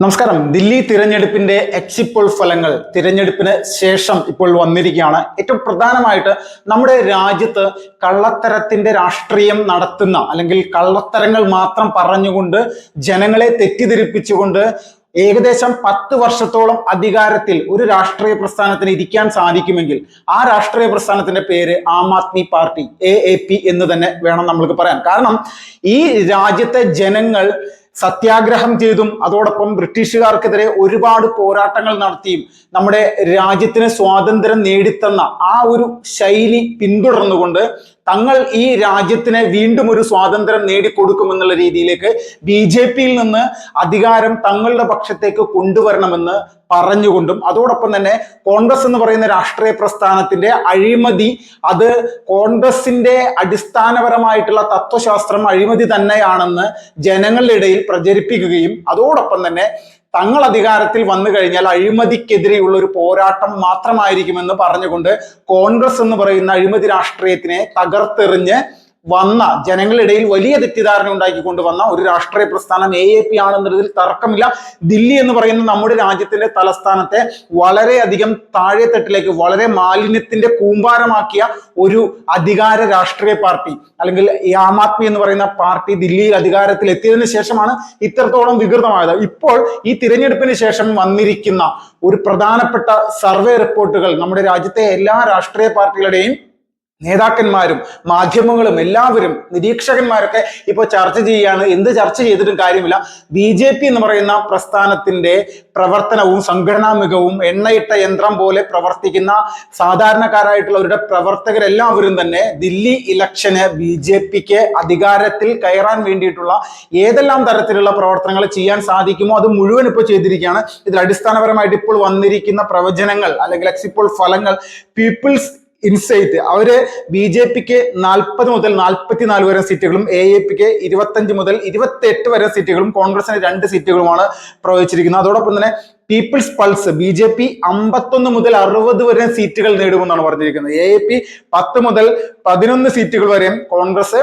നമസ്കാരം. ദില്ലി തിരഞ്ഞെടുപ്പിന്റെ exit poll ഫലങ്ങൾ തിരഞ്ഞെടുപ്പിന് ശേഷം ഇപ്പോൾ വന്നിരിക്കുകയാണ്. ഏറ്റവും പ്രധാനമായിട്ട് നമ്മുടെ രാജ്യത്ത് കള്ളത്തരത്തിന്റെ രാഷ്ട്രീയം നടത്തുന്ന അല്ലെങ്കിൽ കള്ളത്തരങ്ങൾ മാത്രം പറഞ്ഞുകൊണ്ട് ജനങ്ങളെ തെറ്റിദ്ധരിപ്പിച്ചുകൊണ്ട് ഏകദേശം 10 വർഷത്തോളം അധികാരത്തിൽ ഒരു രാഷ്ട്രീയ പ്രസ്ഥാനത്തിന് ഇരിക്കാൻ സാധിക്കുമെങ്കിൽ ആ രാഷ്ട്രീയ പ്രസ്ഥാനത്തിന്റെ പേര് ആം ആദ്മി പാർട്ടി, AAP എന്ന് തന്നെ വേണം നമ്മൾക്ക് പറയാൻ. കാരണം ഈ രാജ്യത്തെ ജനങ്ങൾ സത്യാഗ്രഹം ചെയ്തും അതോടൊപ്പം ബ്രിട്ടീഷുകാർക്കെതിരെ ഒരുപാട് പോരാട്ടങ്ങൾ നടത്തിയും നമ്മുടെ രാജ്യത്തിന് സ്വാതന്ത്ര്യം നേടിത്തന്ന ആ ഒരു ശൈലി പിന്തുടർന്നുകൊണ്ട് തങ്ങൾ ഈ രാജ്യത്തിന് വീണ്ടും ഒരു സ്വാതന്ത്ര്യം നേടിക്കൊടുക്കുമെന്നുള്ള രീതിയിലേക്ക് BJP-യിൽ നിന്ന് അധികാരം തങ്ങളുടെ പക്ഷത്തേക്ക് കൊണ്ടുവരണമെന്ന് പറഞ്ഞുകൊണ്ടും അതോടൊപ്പം തന്നെ കോൺഗ്രസ് എന്ന് പറയുന്ന രാഷ്ട്രീയ പ്രസ്ഥാനത്തിന്റെ അഴിമതി, അത് കോൺഗ്രസിന്റെ അടിസ്ഥാനപരമായിട്ടുള്ള തത്വശാസ്ത്രം അഴിമതി തന്നെയാണെന്ന് ജനങ്ങളുടെ ഇടയിൽ പ്രചരിപ്പിക്കുകയും അതോടൊപ്പം തന്നെ തങ്ങൾ അധികാരത്തിൽ വന്നു കഴിഞ്ഞാൽ അഴിമതിക്കെതിരെയുള്ള ഒരു പോരാട്ടം മാത്രമായിരിക്കുമെന്ന് പറഞ്ഞുകൊണ്ട് കോൺഗ്രസ് എന്ന് പറയുന്ന അഴിമതി രാഷ്ട്രീയത്തിനെ തകർത്തെറിഞ്ഞ് വന്ന ജനങ്ങളിടയിൽ വലിയ തെറ്റിദ്ധാരണ ഉണ്ടാക്കിക്കൊണ്ട് വന്ന ഒരു രാഷ്ട്രീയ പ്രസ്ഥാനം AAP ആണെന്നതിൽ തർക്കമില്ല. ദില്ലി എന്ന് പറയുന്ന നമ്മുടെ രാജ്യത്തിന്റെ തലസ്ഥാനത്തെ വളരെയധികം താഴെത്തട്ടിലേക്ക്, വളരെ മാലിന്യത്തിന്റെ കൂമ്പാരമാക്കിയ ഒരു അധികാര രാഷ്ട്രീയ പാർട്ടി അല്ലെങ്കിൽ ആം ആദ്മി എന്ന് പറയുന്ന പാർട്ടി ദില്ലിയിൽ അധികാരത്തിൽ എത്തിയതിനു ശേഷമാണ് ഇത്രത്തോളം വികൃതമായത്. ഇപ്പോൾ ഈ തിരഞ്ഞെടുപ്പിന് ശേഷം വന്നിരിക്കുന്ന ഒരു പ്രധാനപ്പെട്ട സർവേ റിപ്പോർട്ടുകൾ നമ്മുടെ രാജ്യത്തെ എല്ലാ രാഷ്ട്രീയ പാർട്ടികളുടെയും നേതാക്കന്മാരും മാധ്യമങ്ങളും എല്ലാവരും നിരീക്ഷകന്മാരൊക്കെ ഇപ്പോൾ ചർച്ച ചെയ്യാണ്. എന്ത് ചർച്ച ചെയ്തിട്ടും കാര്യമില്ല. BJP എന്ന് പറയുന്ന പ്രസ്ഥാനത്തിന്റെ പ്രവർത്തനവും സംഘടനാ മികവും എണ്ണയിട്ട യന്ത്രം പോലെ പ്രവർത്തിക്കുന്ന സാധാരണക്കാരായിട്ടുള്ളവരുടെ പ്രവർത്തകരെല്ലാവരും തന്നെ ദില്ലി ഇലക്ഷന് BJP-ക്ക് അധികാരത്തിൽ കയറാൻ വേണ്ടിയിട്ടുള്ള ഏതെല്ലാം തരത്തിലുള്ള പ്രവർത്തനങ്ങൾ ചെയ്യാൻ സാധിക്കുമോ അത് മുഴുവൻ ഇപ്പോൾ ചെയ്തിരിക്കുകയാണ്. ഇതിൽ അടിസ്ഥാനപരമായിട്ട് ഇപ്പോൾ വന്നിരിക്കുന്ന പ്രവചനങ്ങൾ അല്ലെങ്കിൽ എക്സിറ്റ് പോൾ ഫലങ്ങൾ പീപ്പിൾസ് ഇൻസൈറ്റ് അവര് BJP-ക്ക് 40 മുതൽ 44 വരെ സീറ്റുകളും AAP-ക്ക് 25 മുതൽ 28 വരെ സീറ്റുകളും കോൺഗ്രസിന് 2 സീറ്റുകളുമാണ് പ്രവചിച്ചിരിക്കുന്നത്. അതോടൊപ്പം തന്നെ പീപ്പിൾസ് പൾസ് BJP 51 മുതൽ 60 വരെ സീറ്റുകൾ നേടുമെന്നാണ് പറഞ്ഞിരിക്കുന്നത്. AAP 10 മുതൽ 11 സീറ്റുകൾ വരെയും കോൺഗ്രസ്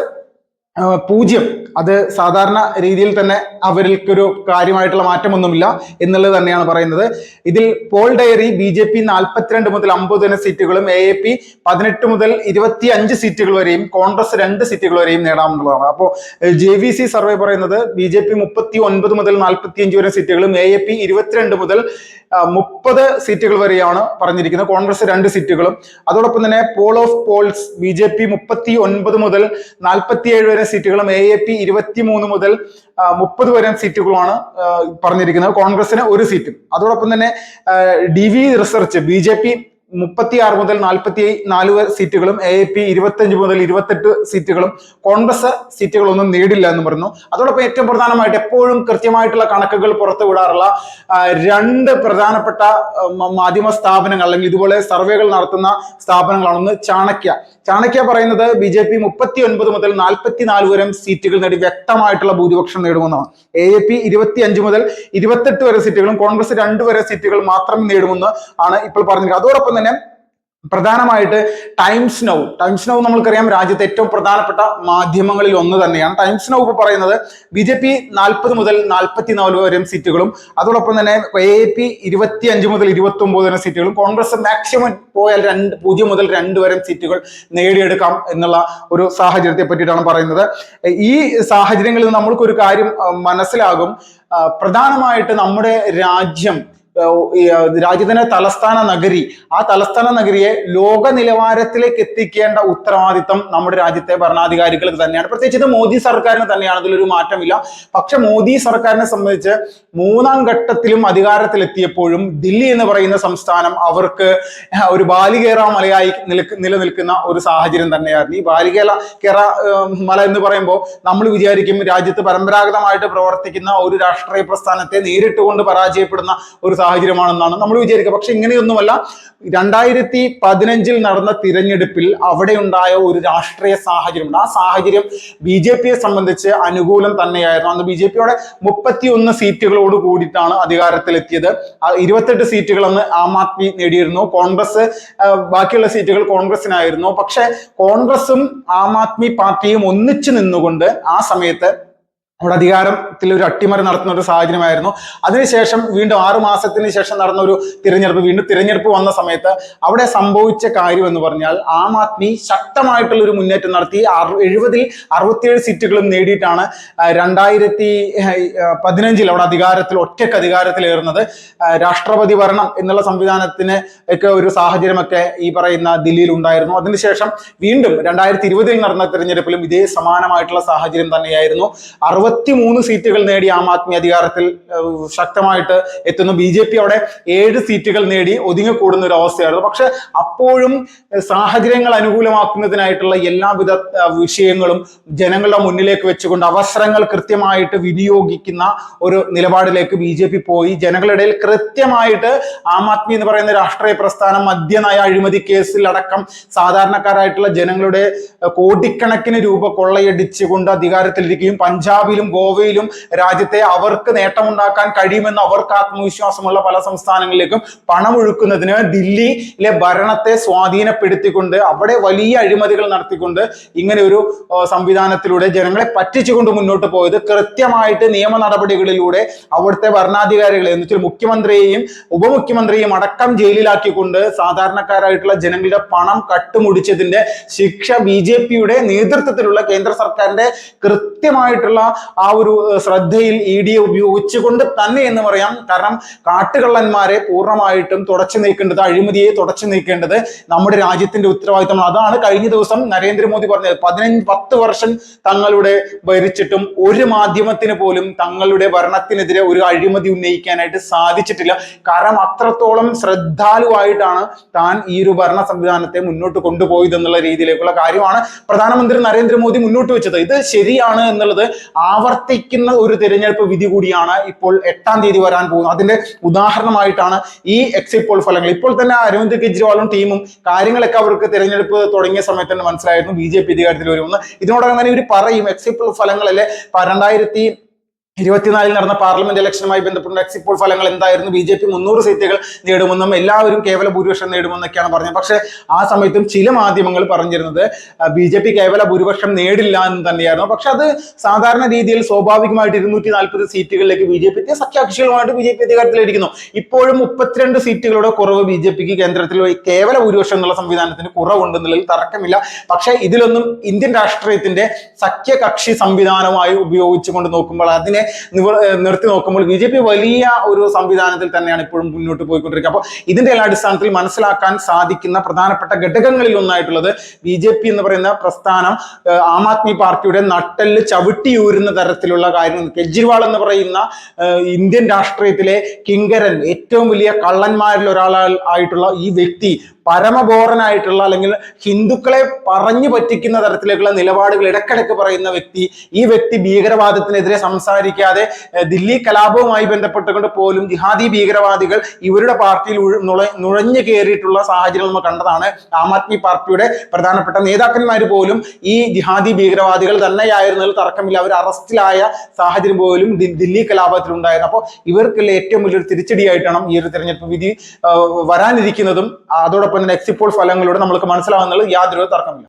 0. അത് സാധാരണ രീതിയിൽ തന്നെ അവർക്കൊരു കാര്യമായിട്ടുള്ള മാറ്റമൊന്നുമില്ല എന്നുള്ളത് തന്നെയാണ് പറയുന്നത്. ഇതിൽ പോൾ ഡയറി BJP 42 മുതൽ 50 വരെ സീറ്റുകളും AAP 18 മുതൽ 25 സീറ്റുകൾ വരെയും കോൺഗ്രസ് 2 സീറ്റുകൾ വരെയും നേടാമെന്നുള്ളതാണ്. അപ്പോൾ JVC സർവേ പറയുന്നത് BJP 39 മുതൽ 45 വരെ സീറ്റുകളും AAP 22 മുതൽ 30 സീറ്റുകൾ വരെയാണ് പറഞ്ഞിരിക്കുന്നത്. കോൺഗ്രസ് 2 സീറ്റുകളും. അതോടൊപ്പം തന്നെ പോൾ ഓഫ് പോൾസ് BJP 39 മുതൽ 47 വരെ സീറ്റുകളും AAP 23 മുതൽ 30 വരെ സീറ്റുകളുമാണ് പറഞ്ഞിരിക്കുന്നത്. കോൺഗ്രസിന് 1 സീറ്റും. അതോടൊപ്പം തന്നെ DV റിസർച്ച് BJP 36 മുതൽ 44 സീറ്റുകളും AAP 25 മുതൽ 28 സീറ്റുകളും കോൺഗ്രസ് സീറ്റുകളൊന്നും നേടില്ല എന്ന് പറഞ്ഞു. അതോടൊപ്പം ഏറ്റവും പ്രധാനമായിട്ട് എപ്പോഴും കൃത്യമായിട്ടുള്ള കണക്കുകൾ പുറത്തു വിടാറുള്ള 2 പ്രധാനപ്പെട്ട മാധ്യമ സ്ഥാപനങ്ങൾ അല്ലെങ്കിൽ ഇതുപോലെ സർവേകൾ നടത്തുന്ന സ്ഥാപനങ്ങളാണ്. ഒന്ന് ചാണക്യ പറയുന്നത് BJP 39 മുതൽ 44 വരെ സീറ്റുകൾ നേടി വ്യക്തമായിട്ടുള്ള ഭൂരിപക്ഷം നേടുമെന്നാണ്. AAP 25 മുതൽ 28 വരെ സീറ്റുകളും കോൺഗ്രസ് 2 വരെ സീറ്റുകൾ മാത്രം നേടുമെന്ന് ആണ് ഇപ്പോൾ പറഞ്ഞിരിക്കുന്നത്. അതോടൊപ്പം തന്നെ പ്രധാനമായിട്ട് ടൈംസ് നൗ നമ്മൾക്കറിയാം രാജ്യത്തെ ഏറ്റവും പ്രധാനപ്പെട്ട മാധ്യമങ്ങളിൽ ഒന്ന് തന്നെയാണ്. ടൈംസ് നൗ ഇപ്പോൾ പറയുന്നത് BJP 40 മുതൽ 44 വരെ സീറ്റുകളും അതോടൊപ്പം തന്നെ AAP 25 മുതൽ 29 വരെ സീറ്റുകളും കോൺഗ്രസ് മാക്സിമം പോയാൽ 0 മുതൽ 2 വരെ സീറ്റുകൾ നേടിയെടുക്കാം എന്നുള്ള ഒരു സാഹചര്യത്തെ പറ്റിയിട്ടാണ് പറയുന്നത്. ഈ സാഹചര്യങ്ങളിൽ നമ്മൾക്കൊരു കാര്യം മനസ്സിലാകും. പ്രധാനമായിട്ട് നമ്മുടെ രാജ്യത്തിന്റെ തലസ്ഥാന നഗരി, ആ തലസ്ഥാന നഗരിയെ ലോക നിലവാരത്തിലേക്ക് എത്തിക്കേണ്ട ഉത്തരവാദിത്തം നമ്മുടെ രാജ്യത്തെ ഭരണാധികാരികൾക്ക് തന്നെയാണ്. പ്രത്യേകിച്ച് ഇത് മോദി സർക്കാരിന് തന്നെയാണ്, അതിലൊരു മാറ്റമില്ല. പക്ഷെ മോദി സർക്കാരിനെ സംബന്ധിച്ച് 3ാം ഘട്ടത്തിലും അധികാരത്തിലെത്തിയപ്പോഴും ദില്ലി എന്ന് പറയുന്ന സംസ്ഥാനം അവർക്ക് ഒരു ബാലികേറ മലയായി നിലനിൽക്കുന്ന ഒരു സാഹചര്യം തന്നെയായിരുന്നു. ഈ ബാലികേറ മല എന്ന് പറയുമ്പോൾ നമ്മൾ വിചാരിക്കും രാജ്യത്ത് പരമ്പരാഗതമായിട്ട് പ്രവർത്തിക്കുന്ന ഒരു രാഷ്ട്രീയ പ്രസ്ഥാനത്തെ നേരിട്ട് കൊണ്ട് പരാജയപ്പെടുന്ന ഒരു സാഹചര്യമാണെന്നാണ് നമ്മൾ വിചാരിക്കുക. പക്ഷെ ഇങ്ങനെയൊന്നുമല്ല. 2015 നടന്ന തിരഞ്ഞെടുപ്പിൽ അവിടെ ഉണ്ടായ ഒരു രാഷ്ട്രീയ സാഹചര്യം, ആ സാഹചര്യം BJP-യെ സംബന്ധിച്ച് അനുകൂലം തന്നെയായിരുന്നു. അന്ന് BJP-യുടെ 31 സീറ്റുകളോട് കൂടിയിട്ടാണ് അധികാരത്തിലെത്തിയത്. 28 സീറ്റുകൾ അന്ന് ആം ആദ്മി നേടിയിരുന്നു. കോൺഗ്രസ് ബാക്കിയുള്ള സീറ്റുകൾ കോൺഗ്രസിനായിരുന്നു. പക്ഷെ കോൺഗ്രസും ആം ആദ്മി പാർട്ടിയും ഒന്നിച്ചു നിന്നുകൊണ്ട് ആ സമയത്ത് അവിടെ അധികാരത്തിൽ ഒരു അട്ടിമറി നടത്തുന്ന ഒരു സാഹചര്യമായിരുന്നു. അതിനുശേഷം വീണ്ടും 6 മാസത്തിന് ശേഷം നടന്ന ഒരു വീണ്ടും തിരഞ്ഞെടുപ്പ് വന്ന സമയത്ത് അവിടെ സംഭവിച്ച കാര്യം എന്ന് പറഞ്ഞാൽ ആം ആദ്മി ശക്തമായിട്ടുള്ള ഒരു മുന്നേറ്റം നടത്തി 70-ൽ 67 സീറ്റുകളും നേടിയിട്ടാണ് 2015 അവിടെ ഒറ്റയ്ക്ക് അധികാരത്തിലേറുന്നത്. രാഷ്ട്രപതി ഭരണം എന്നുള്ള സംവിധാനത്തിന് ഒക്കെ ഒരു സാഹചര്യമൊക്കെ ഈ പറയുന്ന ദില്ലിയിൽ ഉണ്ടായിരുന്നു. അതിനുശേഷം വീണ്ടും 2020-ൽ നടന്ന തിരഞ്ഞെടുപ്പിലും ഇതേ സമാനമായിട്ടുള്ള സാഹചര്യം തന്നെയായിരുന്നു. 63 സീറ്റുകൾ നേടി ആം ആദ്മി അധികാരത്തിൽ ശക്തമായിട്ട് എത്തുന്നു. BJP അവിടെ 7 സീറ്റുകൾ നേടി ഒതുങ്ങിക്കൂടുന്ന ഒരു അവസ്ഥയായിരുന്നു. പക്ഷെ അപ്പോഴും സാഹചര്യങ്ങൾ അനുകൂലമാക്കുന്നതിനായിട്ടുള്ള എല്ലാവിധ വിഷയങ്ങളും ജനങ്ങളുടെ മുന്നിലേക്ക് വെച്ചുകൊണ്ട് അവസരങ്ങൾ കൃത്യമായിട്ട് വിനിയോഗിക്കുന്ന ഒരു നിലപാടിലേക്ക് BJP പോയി. ജനങ്ങളുടെ ഇടയിൽ കൃത്യമായിട്ട് ആം ആദ്മി എന്ന് പറയുന്ന രാഷ്ട്രീയ പ്രസ്ഥാനം മദ്യനയ അഴിമതി കേസിൽ അടക്കം സാധാരണക്കാരായിട്ടുള്ള ജനങ്ങളുടെ കോടിക്കണക്കിന് രൂപ കൊള്ളയടിച്ചുകൊണ്ട് അധികാരത്തിലിരിക്കുകയും പഞ്ചാബിലും ഗോവയിലും രാജ്യത്തെ അവർക്ക് നേട്ടമുണ്ടാക്കാൻ കഴിയുമെന്ന് അവർക്ക് ആത്മവിശ്വാസമുള്ള പല സംസ്ഥാനങ്ങളിലേക്കും പണമൊഴുക്കുന്നതിന് ദില്ലിയിലെ ഭരണത്തെ സ്വാധീനപ്പെടുത്തിക്കൊണ്ട് അവിടെ വലിയ അഴിമതികൾ നടത്തിക്കൊണ്ട് ഇങ്ങനെ ഒരു സംവിധാനത്തിലൂടെ ജനങ്ങളെ പറ്റിച്ചുകൊണ്ട് മുന്നോട്ട് പോയത് കൃത്യമായിട്ട് നിയമ നടപടികളിലൂടെ അവിടുത്തെ ഭരണാധികാരികളെ എന്ന് വെച്ചാൽ മുഖ്യമന്ത്രിയെയും ഉപമുഖ്യമന്ത്രിയെയും അടക്കം ജയിലിലാക്കിക്കൊണ്ട് സാധാരണക്കാരായിട്ടുള്ള ജനങ്ങളുടെ പണം കട്ടുമുടിച്ചതിന്റെ ശിക്ഷ BJPയുടെ നേതൃത്വത്തിലുള്ള കേന്ദ്ര സർക്കാരിന്റെ കൃത്യമായിട്ടുള്ള ആ ഒരു ശ്രദ്ധയിൽ ED ഉപയോഗിച്ചുകൊണ്ട് തന്നെ എന്ന് പറയാം. കാരണം കാട്ടുകള്ളന്മാരെ പൂർണ്ണമായിട്ടും തുടച്ചു നീക്കേണ്ടത്, അഴിമതിയെ തുടച്ചു നീക്കേണ്ടത് നമ്മുടെ രാജ്യത്തിന്റെ ഉത്തരവാദിത്തമാണ്. അതാണ് കഴിഞ്ഞ ദിവസം നരേന്ദ്രമോദി പറഞ്ഞത്. 10 വർഷം തങ്ങളുടെ ഭരിച്ചിട്ടും ഒരു മാധ്യമത്തിന് പോലും തങ്ങളുടെ ഭരണത്തിനെതിരെ ഒരു അഴിമതി ഉന്നയിക്കാനായിട്ട് സാധിച്ചിട്ടില്ല. കാരണം അത്രത്തോളം ശ്രദ്ധാലുവായിട്ടാണ് താൻ ഈ ഒരു ഭരണ സംവിധാനത്തെ മുന്നോട്ട് കൊണ്ടുപോയത് എന്നുള്ള രീതിയിലേക്കുള്ള കാര്യമാണ് പ്രധാനമന്ത്രി നരേന്ദ്രമോദി മുന്നോട്ട് വെച്ചത്. ഇത് ശരിയാണ് എന്നുള്ളത് ആവർത്തിക്കുന്ന ഒരു തിരഞ്ഞെടുപ്പ് വിധി കൂടിയാണ് ഇപ്പോൾ 8-ാം തീയതി വരാൻ പോകുന്നത്. അതിന്റെ ഉദാഹരണമായിട്ടാണ് ഈ എക്സിറ്റ് പോൾ ഫലങ്ങൾ. ഇപ്പോൾ തന്നെ അരവിന്ദ് കെജ്രിവാളും ടീമും കാര്യങ്ങളൊക്കെ അവർക്ക് തിരഞ്ഞെടുപ്പ് തുടങ്ങിയ സമയത്ത് തന്നെ മനസ്സിലായിരുന്നു BJP അധികാരത്തിൽ വരുമെന്ന്. ഇതിനോടകം തന്നെ ഇവർ പറയും എക്സിറ്റ് പോൾ ഫലങ്ങളല്ലേ 2024 നടന്ന പാർലമെന്റ് ഇലക്ഷനുമായി ബന്ധപ്പെട്ട എക്സിറ്റ് പോൾ ഫലങ്ങൾ എന്തായിരുന്നു? BJP 300 സീറ്റുകൾ നേടുമെന്നും എല്ലാവരും കേവല ഭൂരിപക്ഷം നേടുമെന്നൊക്കെയാണ് പറഞ്ഞത്. പക്ഷെ ആ സമയത്തും ചില മാധ്യമങ്ങൾ പറഞ്ഞിരുന്നത് BJP കേവല ഭൂരിപക്ഷം നേടില്ല എന്ന് തന്നെയായിരുന്നു. പക്ഷെ അത് സാധാരണ രീതിയിൽ സ്വാഭാവികമായിട്ട് 240 സീറ്റുകളിലേക്ക് BJP സഖ്യകക്ഷികളുമായിട്ട് BJP അധികാരത്തിലിരിക്കുന്നു. ഇപ്പോഴും 32 സീറ്റുകളുടെ കുറവ് BJPക്ക് കേന്ദ്രത്തിൽ കേവല ഭൂരിപക്ഷം എന്നുള്ള സംവിധാനത്തിന് കുറവുണ്ടെന്നുള്ളതിൽ തർക്കമില്ല. പക്ഷെ ഇതിലൊന്നും ഇന്ത്യൻ രാഷ്ട്രീയത്തിന്റെ സഖ്യകക്ഷി സംവിധാനമായി ഉപയോഗിച്ചുകൊണ്ട് നോക്കുമ്പോൾ അതിനെ നിർത്തി നോക്കുമ്പോൾ BJP വലിയ ഒരു സംവിധാനത്തിൽ തന്നെയാണ് ഇപ്പോഴും മുന്നോട്ട് പോയിക്കൊണ്ടിരിക്കുക. അപ്പോൾ ഇതിന്റെ എല്ലാ അടിസ്ഥാനത്തിൽ മനസ്സിലാക്കാൻ സാധിക്കുന്ന പ്രധാനപ്പെട്ട ഘടകങ്ങളിൽ ഒന്നായിട്ടുള്ളത് BJP എന്ന് പറയുന്ന പ്രസ്ഥാനം ആം ആദ്മി പാർട്ടിയുടെ നട്ടെല്ല് ചവിട്ടിയൂരുന്ന തരത്തിലുള്ള കാര്യം. കെജ്രിവാൾ എന്ന് പറയുന്ന ഇന്ത്യൻ രാഷ്ട്രീയത്തിലെ കിങ്കരൻ, ഏറ്റവും വലിയ കള്ളന്മാരിൽ ഒരാളായിട്ടുള്ള ഈ വ്യക്തി പരമബോറനായിട്ടുള്ള അല്ലെങ്കിൽ ഹിന്ദുക്കളെ പറഞ്ഞു പറ്റിക്കുന്ന തരത്തിലേക്കുള്ള നിലപാടുകൾ ഇടക്കിടക്ക് പറയുന്ന വ്യക്തി. ഈ വ്യക്തി ഭീകരവാദത്തിനെതിരെ സംസാരിക്കാതെ ദില്ലി കലാപവുമായി ബന്ധപ്പെട്ടുകൊണ്ട് പോലും ജിഹാദി ഭീകരവാദികൾ ഇവരുടെ പാർട്ടിയിൽ നുഴഞ്ഞു കയറിയിട്ടുള്ള സാഹചര്യം നമ്മൾ കണ്ടതാണ്. ആം ആദ്മി പാർട്ടിയുടെ പ്രധാനപ്പെട്ട നേതാക്കന്മാർ പോലും ഈ ജിഹാദി ഭീകരവാദികൾ തന്നെയായിരുന്നതിൽ തർക്കമില്ല. അവർ അറസ്റ്റിലായ സാഹചര്യം പോലും ദില്ലി കലാപത്തിൽ ഉണ്ടായിരുന്നു. അപ്പോൾ ഇവർക്കുള്ള ഏറ്റവും വലിയൊരു തിരിച്ചടിയായിട്ടാണ് ഈ ഒരു തെരഞ്ഞെടുപ്പ് വിധി വരാനിരിക്കുന്നതും അതോടൊപ്പം തന്നെ എക്സിറ്റ് പോൾ ഫലങ്ങളിലൂടെ നമുക്ക് മനസ്സിലാവുന്നത് യാതൊരു തർക്കമില്ല.